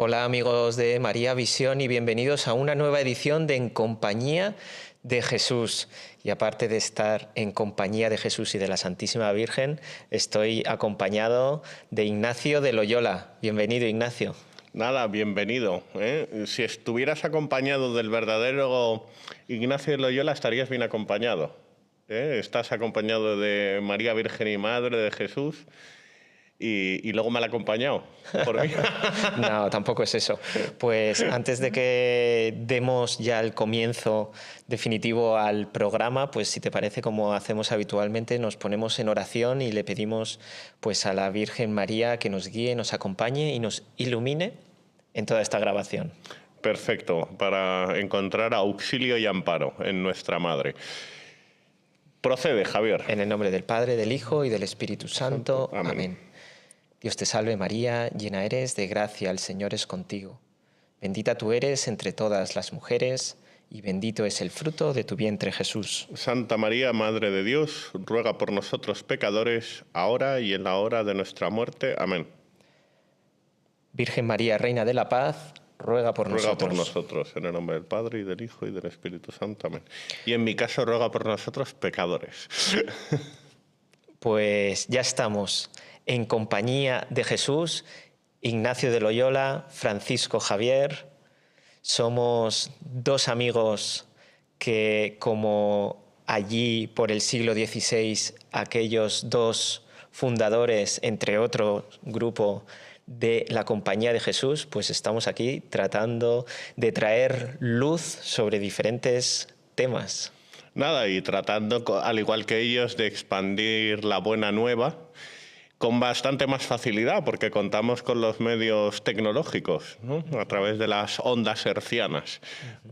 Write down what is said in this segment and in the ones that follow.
Hola amigos de María Visión y bienvenidos a una nueva edición de En Compañía de Jesús. Y aparte de estar en compañía de Jesús y de la Santísima Virgen, estoy acompañado de Ignacio de Loyola. Bienvenido, Ignacio. Nada, bienvenido. Si estuvieras acompañado del verdadero Ignacio de Loyola, estarías bien acompañado. Estás acompañado de María Virgen y Madre de Jesús y luego mal acompañado por mí. No, tampoco es eso. Pues antes de que demos ya el comienzo definitivo al programa, pues si te parece, como hacemos habitualmente, nos ponemos en oración y le pedimos pues a la Virgen María que nos guíe, nos acompañe y nos ilumine en toda esta grabación. Perfecto, para encontrar auxilio y amparo en nuestra Madre. Procede, Javier. En el nombre del Padre, del Hijo y del Espíritu Santo. Amén. Amén. Dios te salve María, llena eres de gracia, el Señor es contigo. Bendita tú eres entre todas las mujeres, y bendito es el fruto de tu vientre, Jesús. Santa María, Madre de Dios, ruega por nosotros pecadores, ahora y en la hora de nuestra muerte. Amén. Virgen María, Reina de la Paz, ruega por nosotros. Ruega por nosotros, en el nombre del Padre, y del Hijo, y del Espíritu Santo. Amén. Y en mi caso, ruega por nosotros pecadores. Pues ya estamos en compañía de Jesús, Ignacio de Loyola, Francisco Javier. Somos dos amigos que, como allí por el siglo XVI, aquellos dos fundadores, entre otro grupo, de la Compañía de Jesús, pues estamos aquí tratando de traer luz sobre diferentes temas. Nada, y tratando, al igual que ellos, de expandir la buena nueva con bastante más facilidad, porque contamos con los medios tecnológicos, ¿no? A través de las ondas hercianas.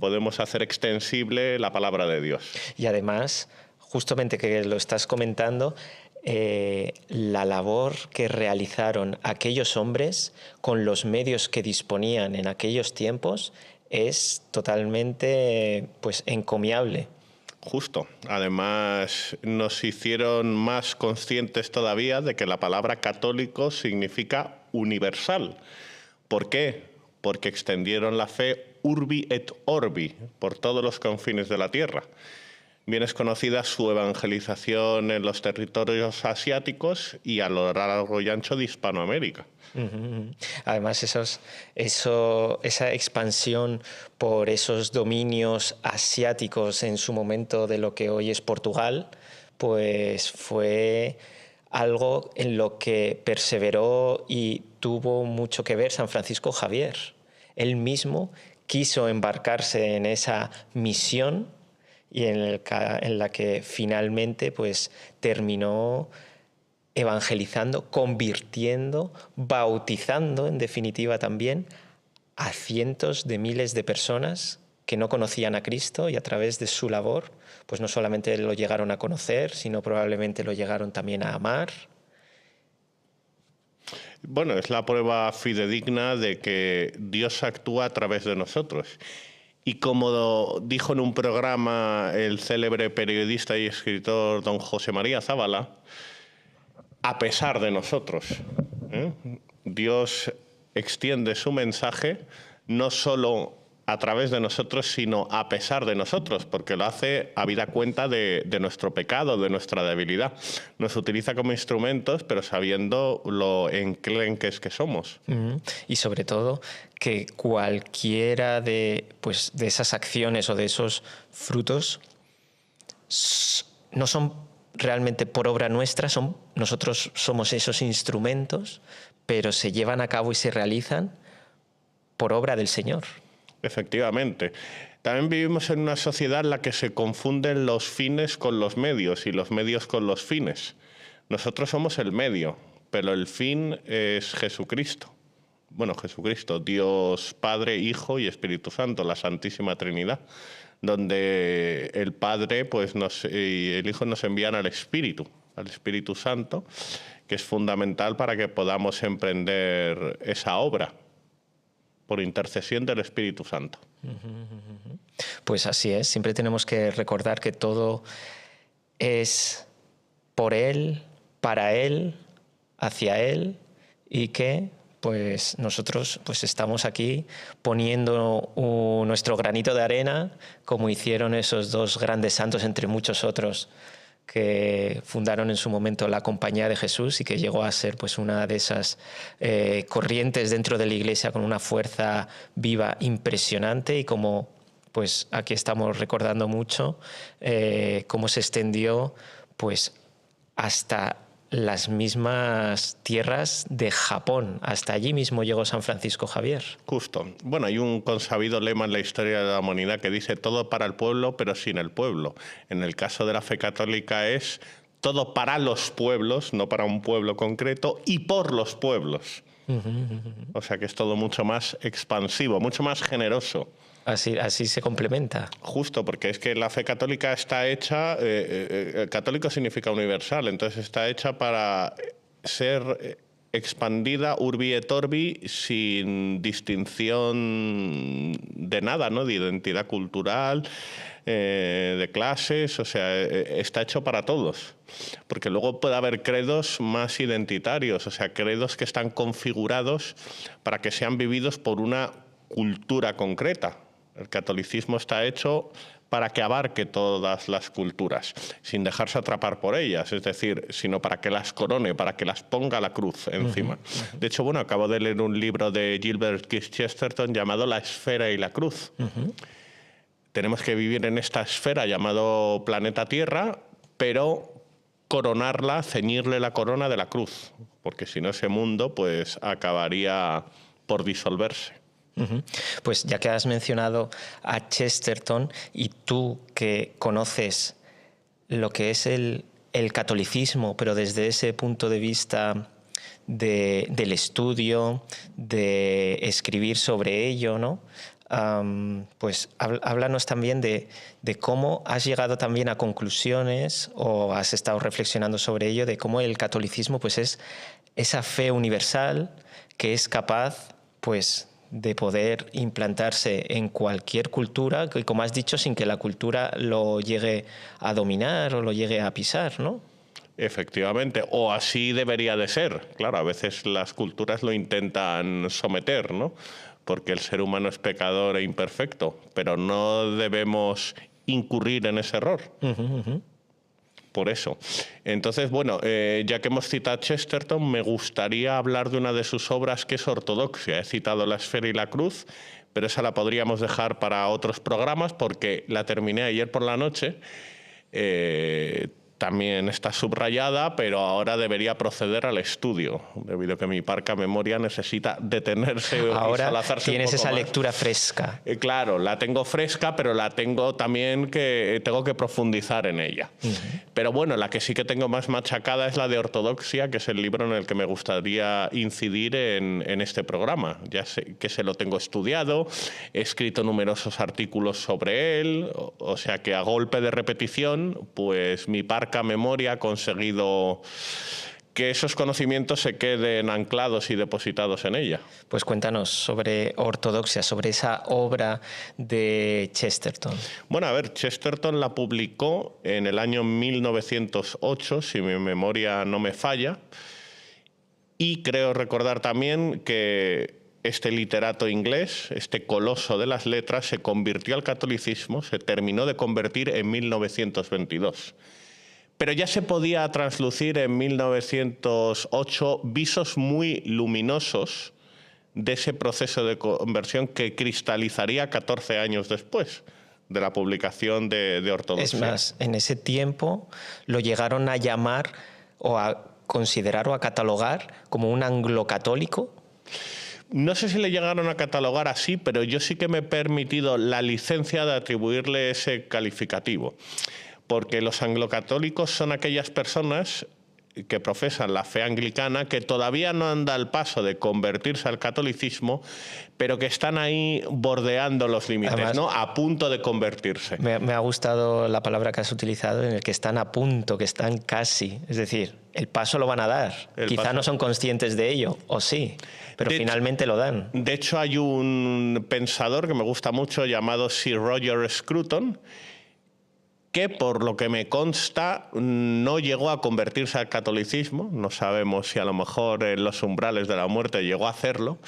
Podemos hacer extensible la palabra de Dios. Y además, justamente que lo estás comentando, la labor que realizaron aquellos hombres con los medios que disponían en aquellos tiempos es totalmente, pues, encomiable. Justo. Además, nos hicieron más conscientes todavía de que la palabra católico significa universal. ¿Por qué? Porque extendieron la fe urbi et orbi, por todos los confines de la tierra. Bien es conocida su evangelización en los territorios asiáticos y a lo largo y ancho de Hispanoamérica. Además, esa expansión por esos dominios asiáticos en su momento de lo que hoy es Portugal, pues fue algo en lo que perseveró y tuvo mucho que ver San Francisco Javier. Él mismo quiso embarcarse en esa misión y en la que finalmente pues terminó evangelizando, convirtiendo, bautizando, en definitiva también, a cientos de miles de personas que no conocían a Cristo y a través de su labor, pues no solamente lo llegaron a conocer, sino probablemente lo llegaron también a amar. Bueno, es la prueba fidedigna de que Dios actúa a través de nosotros. Y como dijo en un programa el célebre periodista y escritor don José María Zabala, a pesar de nosotros, Dios extiende su mensaje no solo a través de nosotros, sino a pesar de nosotros, porque lo hace habida cuenta de nuestro pecado, de nuestra debilidad. Nos utiliza como instrumentos, pero sabiendo lo enclenques que somos. Y sobre todo que cualquiera de esas acciones o de esos frutos no son realmente por obra nuestra, nosotros somos esos instrumentos, pero se llevan a cabo y se realizan por obra del Señor. Efectivamente. También vivimos en una sociedad en la que se confunden los fines con los medios y los medios con los fines. Nosotros somos el medio, pero el fin es Jesucristo. Bueno, Jesucristo, Dios Padre, Hijo y Espíritu Santo, la Santísima Trinidad, donde el Padre y el Hijo nos envían al Espíritu Santo, que es fundamental para que podamos emprender esa obra por intercesión del Espíritu Santo. Pues así es, siempre tenemos que recordar que todo es por Él, para Él, hacia Él, y que pues nosotros pues estamos aquí poniendo nuestro granito de arena, como hicieron esos dos grandes santos, entre muchos otros, que fundaron en su momento la Compañía de Jesús y que llegó a ser pues una de esas corrientes dentro de la Iglesia con una fuerza viva impresionante, y como pues aquí estamos recordando mucho cómo se extendió pues hasta las mismas tierras de Japón. Hasta allí mismo llegó San Francisco Javier. Justo. Bueno, hay un consabido lema en la historia de la humanidad que dice todo para el pueblo, pero sin el pueblo. En el caso de la fe católica es todo para los pueblos, no para un pueblo concreto, y por los pueblos. O sea que es todo mucho más expansivo, mucho más generoso. Así se complementa. Justo, porque es que la fe católica está hecha, católico significa universal, entonces está hecha para ser expandida urbi et orbi sin distinción de nada, ¿no? De identidad cultural, de clases, o sea, está hecho para todos. Porque luego puede haber credos más identitarios, o sea, credos que están configurados para que sean vividos por una cultura concreta. El catolicismo está hecho para que abarque todas las culturas, sin dejarse atrapar por ellas, es decir, sino para que las corone, para que las ponga la cruz encima. De hecho, bueno, acabo de leer un libro de Gilbert Keith Chesterton llamado La esfera y la cruz. Tenemos que vivir en esta esfera llamado planeta Tierra, pero coronarla, ceñirle la corona de la cruz, porque si no ese mundo pues acabaría por disolverse. Pues ya que has mencionado a Chesterton, y tú que conoces lo que es el catolicismo, pero desde ese punto de vista del estudio, de escribir sobre ello, ¿no? Pues háblanos también de cómo has llegado también a conclusiones, o has estado reflexionando sobre ello, de cómo el catolicismo pues es esa fe universal que es capaz pues de poder implantarse en cualquier cultura, y como has dicho, sin que la cultura lo llegue a dominar o lo llegue a pisar, ¿no? Efectivamente, o así debería de ser. Claro, a veces las culturas lo intentan someter, ¿no? Porque el ser humano es pecador e imperfecto, pero no debemos incurrir en ese error. Por eso. Entonces, bueno, ya que hemos citado a Chesterton, me gustaría hablar de una de sus obras que es ortodoxia. He citado La esfera y la cruz, pero esa la podríamos dejar para otros programas porque la terminé ayer por la noche. También está subrayada, pero ahora debería proceder al estudio, debido a que mi parca memoria necesita detenerse. Ahora y tienes esa más. lectura fresca. Claro, la tengo fresca, pero la tengo también que tengo que profundizar en ella. Pero bueno, la que sí que tengo más machacada es la de Ortodoxia, que es el libro en el que me gustaría incidir en este programa. Ya sé que se lo tengo estudiado, he escrito numerosos artículos sobre él, o sea que a golpe de repetición, pues mi parca memoria ha conseguido que esos conocimientos se queden anclados y depositados en ella. Pues cuéntanos sobre Ortodoxia, sobre esa obra de Chesterton. Bueno, a ver, Chesterton la publicó en el año 1908, si mi memoria no me falla, y creo recordar también que este literato inglés, este coloso de las letras, se convirtió al catolicismo, se terminó de convertir en 1922. Pero ya se podía traslucir en 1908 visos muy luminosos de ese proceso de conversión que cristalizaría 14 años después de la publicación de Ortodoxia. Es más, en ese tiempo lo llegaron a llamar o a considerar o a catalogar como un anglocatólico. No sé si le llegaron a catalogar así, pero yo sí que me he permitido la licencia de atribuirle ese calificativo. Porque los anglocatólicos son aquellas personas que profesan la fe anglicana, que todavía no han dado el paso de convertirse al catolicismo, pero que están ahí bordeando los límites, además, ¿no? A punto de convertirse. Me ha gustado la palabra que has utilizado, en el que están a punto, que están casi. Es decir, el paso lo van a dar. Quizá no son conscientes de ello, o sí, pero finalmente lo dan. De hecho, hay un pensador que me gusta mucho llamado Sir Roger Scruton, que por lo que me consta no llegó a convertirse al catolicismo, no sabemos si a lo mejor en los umbrales de la muerte llegó a hacerlo,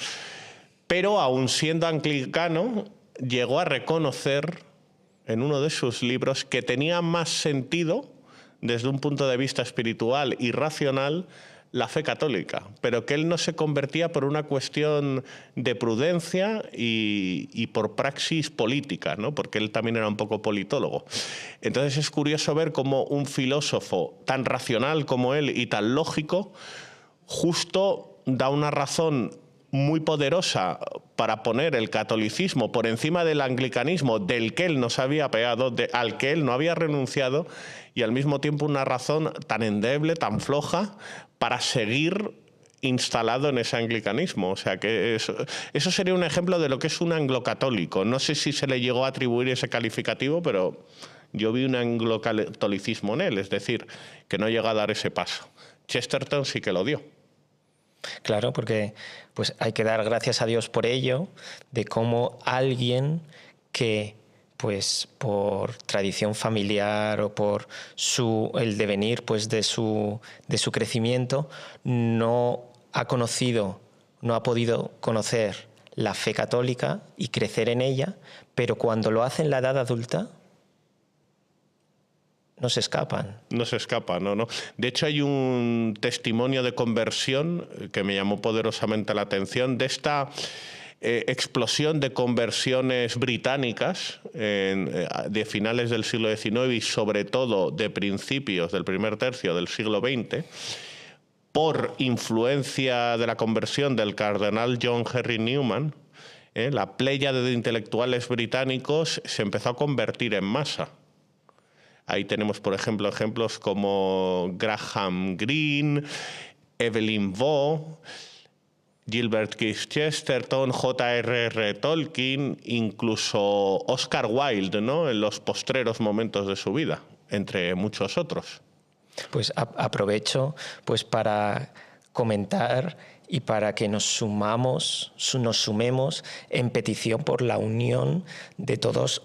pero aun siendo anglicano llegó a reconocer en uno de sus libros que tenía más sentido desde un punto de vista espiritual y racional la fe católica, pero que él no se convertía por una cuestión de prudencia y por praxis política, ¿no? Porque él también era un poco politólogo. Entonces es curioso ver cómo un filósofo tan racional como él y tan lógico justo da una razón muy poderosa para poner el catolicismo por encima del anglicanismo, del que él no se había apeado, al que él no había renunciado, y al mismo tiempo una razón tan endeble, tan floja, para seguir instalado en ese anglicanismo. O sea que eso sería un ejemplo de lo que es un anglocatólico. No sé si se le llegó a atribuir ese calificativo, pero yo vi un anglocatolicismo en él, es decir, que no llegó a dar ese paso. Chesterton sí que lo dio. Claro, porque pues hay que dar gracias a Dios por ello, de cómo alguien que pues por tradición familiar o por el devenir pues de su crecimiento no ha podido conocer la fe católica y crecer en ella, pero cuando lo hace en la edad adulta no se escapan. No se escapan, no. De hecho, hay un testimonio de conversión que me llamó poderosamente la atención de esta explosión de conversiones británicas de finales del siglo XIX y sobre todo de principios del primer tercio del siglo XX, por influencia de la conversión del cardenal John Henry Newman. La pléyade de intelectuales británicos se empezó a convertir en masa. Ahí tenemos, por ejemplo, ejemplos como Graham Greene, Evelyn Waugh, Gilbert Keith Chesterton, J.R.R. Tolkien, incluso Oscar Wilde, ¿no?, en los postreros momentos de su vida, entre muchos otros. Pues aprovecho pues para comentar y para que nos sumemos en petición por la unión de todos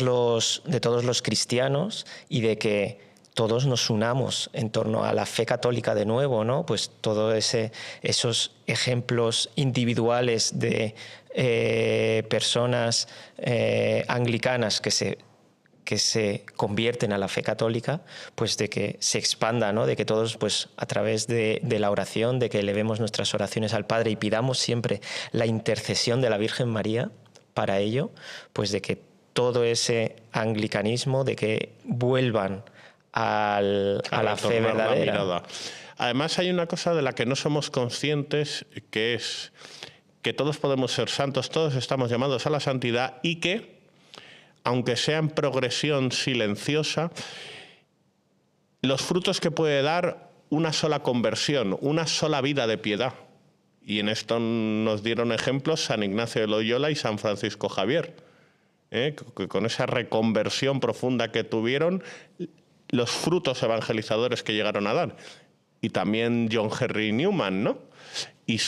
los cristianos y de que todos nos unamos en torno a la fe católica de nuevo, ¿no? Pues todos esos ejemplos individuales de personas anglicanas que se convierten a la fe católica, pues de que se expanda, ¿no? De que todos, pues a través de la oración, de que elevemos nuestras oraciones al Padre y pidamos siempre la intercesión de la Virgen María para ello, pues de que todo ese anglicanismo, de que vuelvan a la fe verdadera. La Además, hay una cosa de la que no somos conscientes, que es que todos podemos ser santos, todos estamos llamados a la santidad y que, aunque sea en progresión silenciosa, los frutos que puede dar una sola conversión, una sola vida de piedad. Y en esto nos dieron ejemplos San Ignacio de Loyola y San Francisco Javier, que con esa reconversión profunda que tuvieron, los frutos evangelizadores que llegaron a dar. Y también John Henry Newman, ¿no? Y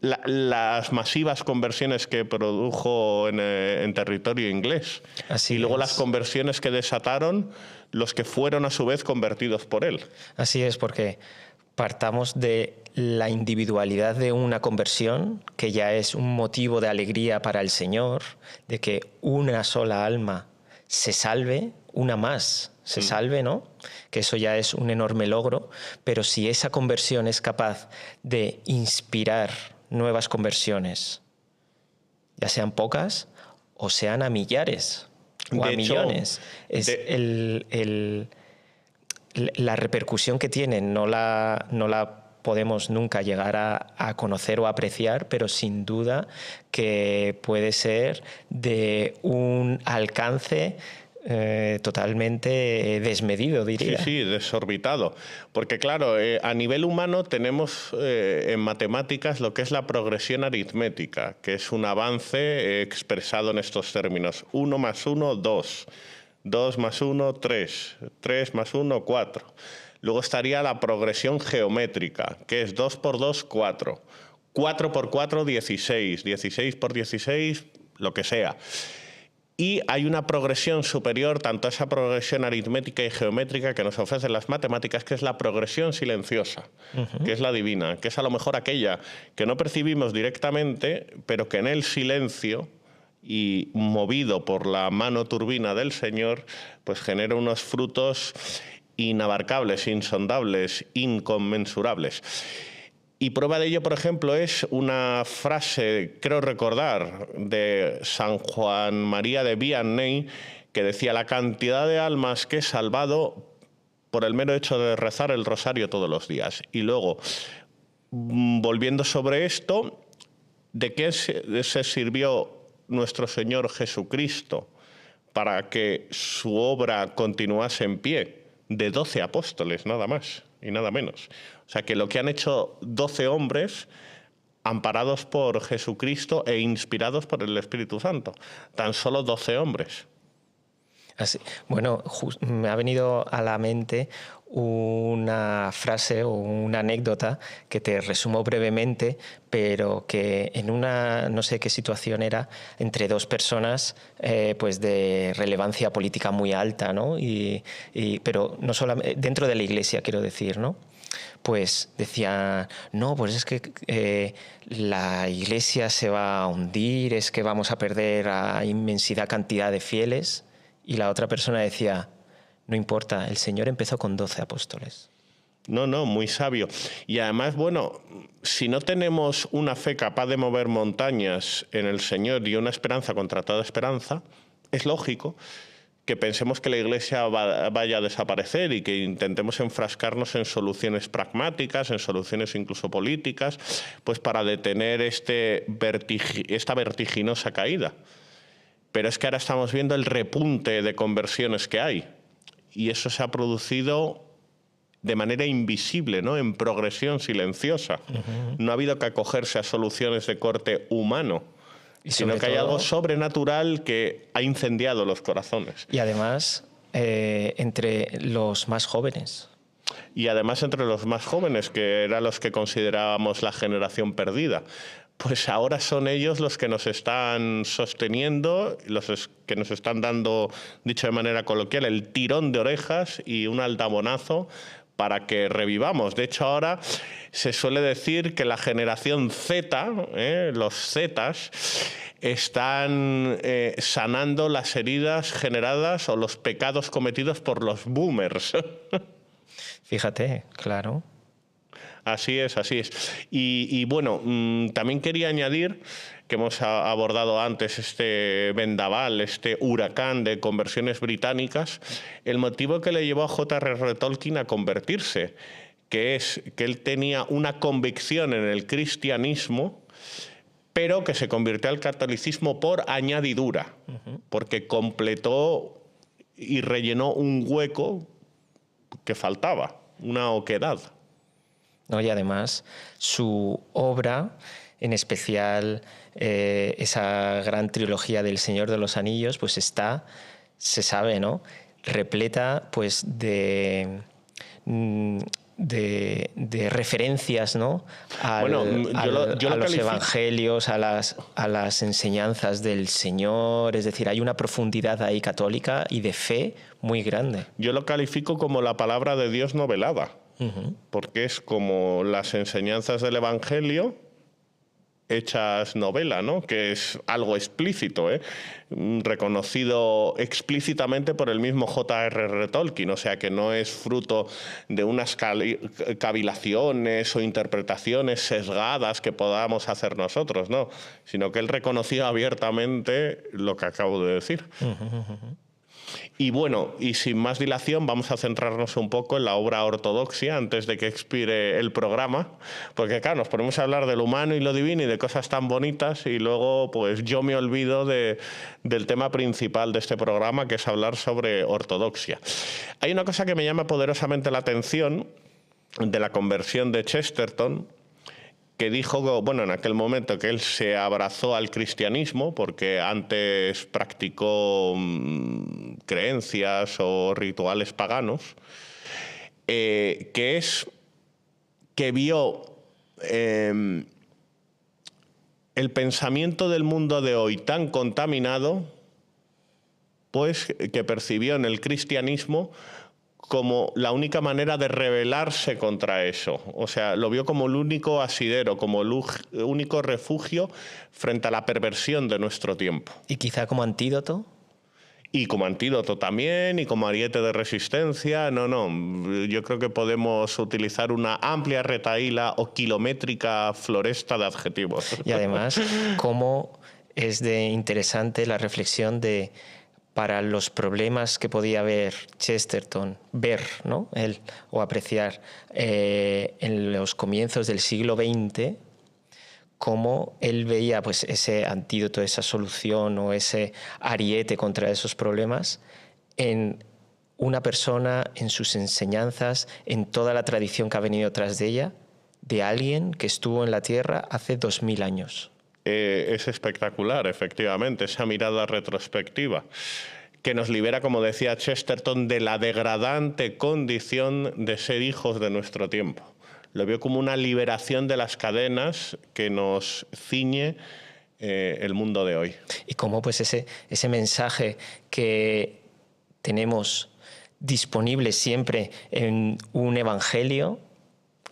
las masivas conversiones que produjo en territorio inglés. Así y luego es. Las conversiones que desataron los que fueron a su vez convertidos por él. Así es, porque partamos de la individualidad de una conversión, que ya es un motivo de alegría para el Señor, de que una sola alma se salve, una más se salve, ¿no? Que eso ya es un enorme logro, pero si esa conversión es capaz de inspirar nuevas conversiones, ya sean pocas o sean a millares o a millones, es la repercusión que tienen, no la podemos nunca llegar a conocer o apreciar, pero sin duda que puede ser de un alcance totalmente desmedido, diría. Sí, desorbitado. Porque claro, a nivel humano tenemos en matemáticas lo que es la progresión aritmética, que es un avance expresado en estos términos. 1 más 1, 2. 2 más 1, 3. 3 más 1, 4. Luego estaría la progresión geométrica, que es 2 por 2, 4. 4 por 4, 16. 16 por 16, lo que sea. Y hay una progresión superior, tanto a esa progresión aritmética y geométrica que nos ofrecen las matemáticas, que es la progresión silenciosa, que es la divina, que es a lo mejor aquella que no percibimos directamente, pero que en el silencio y movido por la mano turbina del Señor, pues genera unos frutos inabarcables, insondables, inconmensurables. Y prueba de ello, por ejemplo, es una frase, creo recordar, de San Juan María de Vianney, que decía: la cantidad de almas que he salvado por el mero hecho de rezar el rosario todos los días. Y luego, volviendo sobre esto, ¿de qué se sirvió nuestro Señor Jesucristo para que su obra continuase en pie? De 12 apóstoles, nada más y nada menos. O sea, que lo que han hecho 12 hombres, amparados por Jesucristo e inspirados por el Espíritu Santo. Tan solo 12 hombres. Así, bueno, me ha venido a la mente una frase o una anécdota que te resumo brevemente, pero que en una, no sé qué situación era, entre dos personas pues de relevancia política muy alta, ¿no? Pero no solamente dentro de la Iglesia, quiero decir, ¿no? Pues decía, no, pues es que la Iglesia se va a hundir, es que vamos a perder a inmensidad cantidad de fieles. Y la otra persona decía, no importa, el Señor empezó con 12 apóstoles. No, muy sabio. Y además, bueno, si no tenemos una fe capaz de mover montañas en el Señor y una esperanza contra toda esperanza, es lógico que pensemos que la Iglesia vaya a desaparecer y que intentemos enfrascarnos en soluciones pragmáticas, en soluciones incluso políticas, pues para detener esta vertiginosa caída. Pero es que ahora estamos viendo el repunte de conversiones que hay. Y eso se ha producido de manera invisible, ¿no? En progresión silenciosa. No ha habido que acogerse a soluciones de corte humano, sino que hay algo sobrenatural que ha incendiado los corazones. Y además, entre los más jóvenes. Y además entre los más jóvenes, que eran los que considerábamos la generación perdida. Pues ahora son ellos los que nos están sosteniendo, los que nos están dando, dicho de manera coloquial, el tirón de orejas y un aldabonazo para que revivamos. De hecho, ahora se suele decir que la generación Z, los Zetas, están sanando las heridas generadas o los pecados cometidos por los boomers. Fíjate, claro. Así es, así es. Y bueno, también quería añadir que hemos abordado antes este vendaval, este huracán de conversiones británicas, el motivo que le llevó a J.R.R. Tolkien a convertirse, que es que él tenía una convicción en el cristianismo, pero que se convirtió al catolicismo por añadidura, porque completó y rellenó un hueco que faltaba, una oquedad. ¿No? Y además su obra, en especial esa gran trilogía del Señor de los Anillos, pues está, se sabe, ¿no?, repleta pues de referencias, ¿no?, a los evangelios, a las enseñanzas del Señor. Es decir, hay una profundidad ahí católica y de fe muy grande. Yo lo califico como la palabra de Dios novelada. Porque es como las enseñanzas del Evangelio hechas novela, ¿no? Que es algo explícito, reconocido explícitamente por el mismo J.R.R. Tolkien, o sea que no es fruto de unas cavilaciones o interpretaciones sesgadas que podamos hacer nosotros, no, sino que él reconoció abiertamente lo que acabo de decir. Y bueno, y sin más dilación, vamos a centrarnos un poco en la obra Ortodoxia antes de que expire el programa, porque claro, nos ponemos a hablar de lo humano y lo divino y de cosas tan bonitas y luego pues yo me olvido del tema principal de este programa, que es hablar sobre ortodoxia. Hay una cosa que me llama poderosamente la atención de la conversión de Chesterton, que dijo, bueno, en aquel momento que él se abrazó al cristianismo porque antes practicó creencias o rituales paganos, que es que vio el pensamiento del mundo de hoy tan contaminado pues que percibió en el cristianismo como la única manera de rebelarse contra eso. O sea, lo vio como el único asidero, como el único refugio frente a la perversión de nuestro tiempo. ¿Y quizá como antídoto? Y como antídoto también, y como ariete de resistencia. No, yo creo que podemos utilizar una amplia retahíla o kilométrica floresta de adjetivos. Y además, cómo es de interesante la reflexión de, para los problemas que podía ver Chesterton, ¿no? Él, o apreciar en los comienzos del siglo XX, cómo él veía pues, ese antídoto, esa solución o ese ariete contra esos problemas en una persona, en sus enseñanzas, en toda la tradición que ha venido tras de ella, de alguien que estuvo en la Tierra hace 2000 años. Es espectacular, efectivamente, esa mirada retrospectiva que nos libera, como decía Chesterton, de la degradante condición de ser hijos de nuestro tiempo. Lo veo como una liberación de las cadenas que nos ciñe el mundo de hoy. Y cómo pues ese mensaje que tenemos disponible siempre en un evangelio,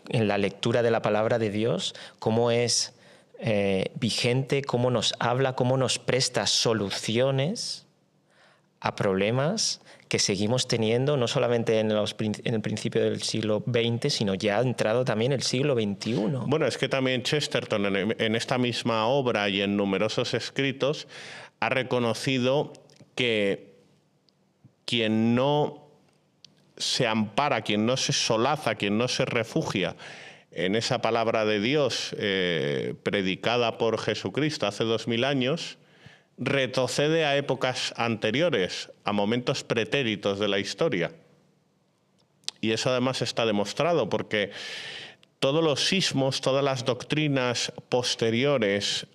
en la lectura de la palabra de Dios, cómo es vigente, cómo nos habla, cómo nos presta soluciones a problemas que seguimos teniendo, no solamente en el principio del siglo XX, sino ya ha entrado también el siglo XXI. Bueno, es que también Chesterton, en esta misma obra y en numerosos escritos, ha reconocido que quien no se ampara, quien no se solaza, quien no se refugia en esa palabra de Dios predicada por Jesucristo hace 2000 años, retrocede a épocas anteriores, a momentos pretéritos de la historia. Y eso además está demostrado porque todos los sismos, todas las doctrinas posteriores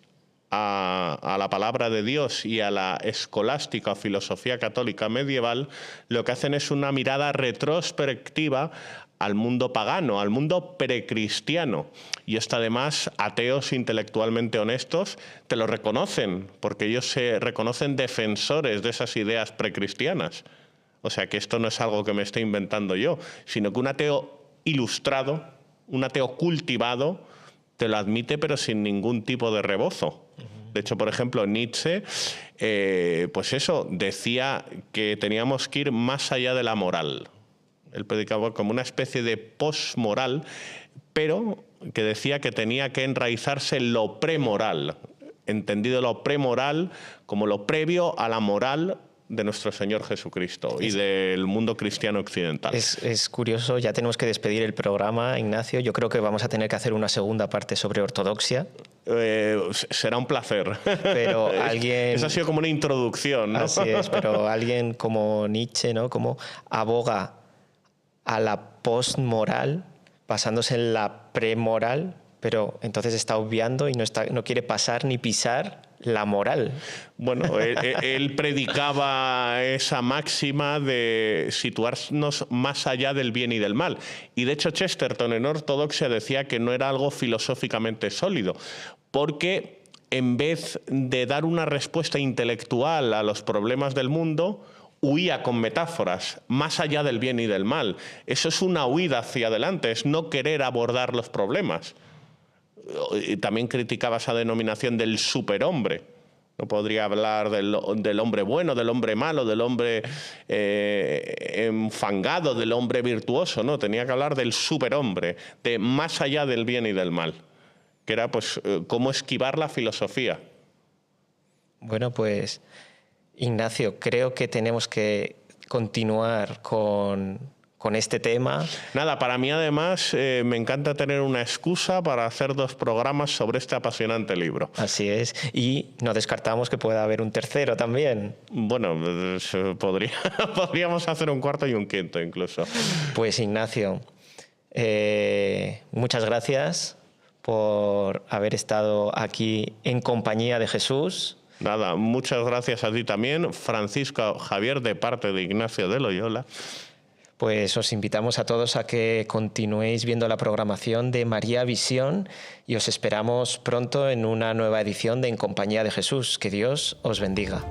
a la palabra de Dios y a la escolástica o filosofía católica medieval, lo que hacen es una mirada retrospectiva al mundo pagano, al mundo precristiano. Y esto además, ateos intelectualmente honestos te lo reconocen, porque ellos se reconocen defensores de esas ideas precristianas. O sea que esto no es algo que me esté inventando yo, sino que un ateo ilustrado, un ateo cultivado, te lo admite pero sin ningún tipo de rebozo. De hecho, por ejemplo, Nietzsche, pues eso, decía que teníamos que ir más allá de la moral. Él predicaba como una especie de postmoral, pero que decía que tenía que enraizarse en lo premoral, entendido lo premoral como lo previo a la moral de nuestro Señor Jesucristo y del mundo cristiano occidental. Es curioso, ya tenemos que despedir el programa, Ignacio. Yo creo que vamos a tener que hacer una segunda parte sobre ortodoxia. Será un placer. Pero alguien... Eso ha sido como una introducción, ¿no? Así es, pero alguien como Nietzsche, ¿no? Como aboga a la postmoral, basándose en la premoral, pero entonces está obviando y no quiere pasar ni pisar la moral. Bueno, él predicaba esa máxima de situarnos más allá del bien y del mal. Y de hecho Chesterton en Ortodoxia decía que no era algo filosóficamente sólido, porque en vez de dar una respuesta intelectual a los problemas del mundo, huía con metáforas, más allá del bien y del mal. Eso es una huida hacia adelante, es no querer abordar los problemas. También criticaba esa denominación del superhombre. No podría hablar del hombre bueno, del hombre malo, del hombre enfangado, del hombre virtuoso. No, tenía que hablar del superhombre, de más allá del bien y del mal, que era pues cómo esquivar la filosofía. Bueno, pues Ignacio, creo que tenemos que continuar con este tema. Nada, para mí además me encanta tener una excusa para hacer 2 programas sobre este apasionante libro. Así es, y no descartamos que pueda haber un tercero también. Bueno, podríamos hacer un cuarto y un quinto incluso. Pues Ignacio, muchas gracias por haber estado aquí en compañía de Jesús. Nada, muchas gracias a ti también, Francisco Javier, de parte de Ignacio de Loyola. Pues os invitamos a todos a que continuéis viendo la programación de María Visión y os esperamos pronto en una nueva edición de En Compañía de Jesús. Que Dios os bendiga.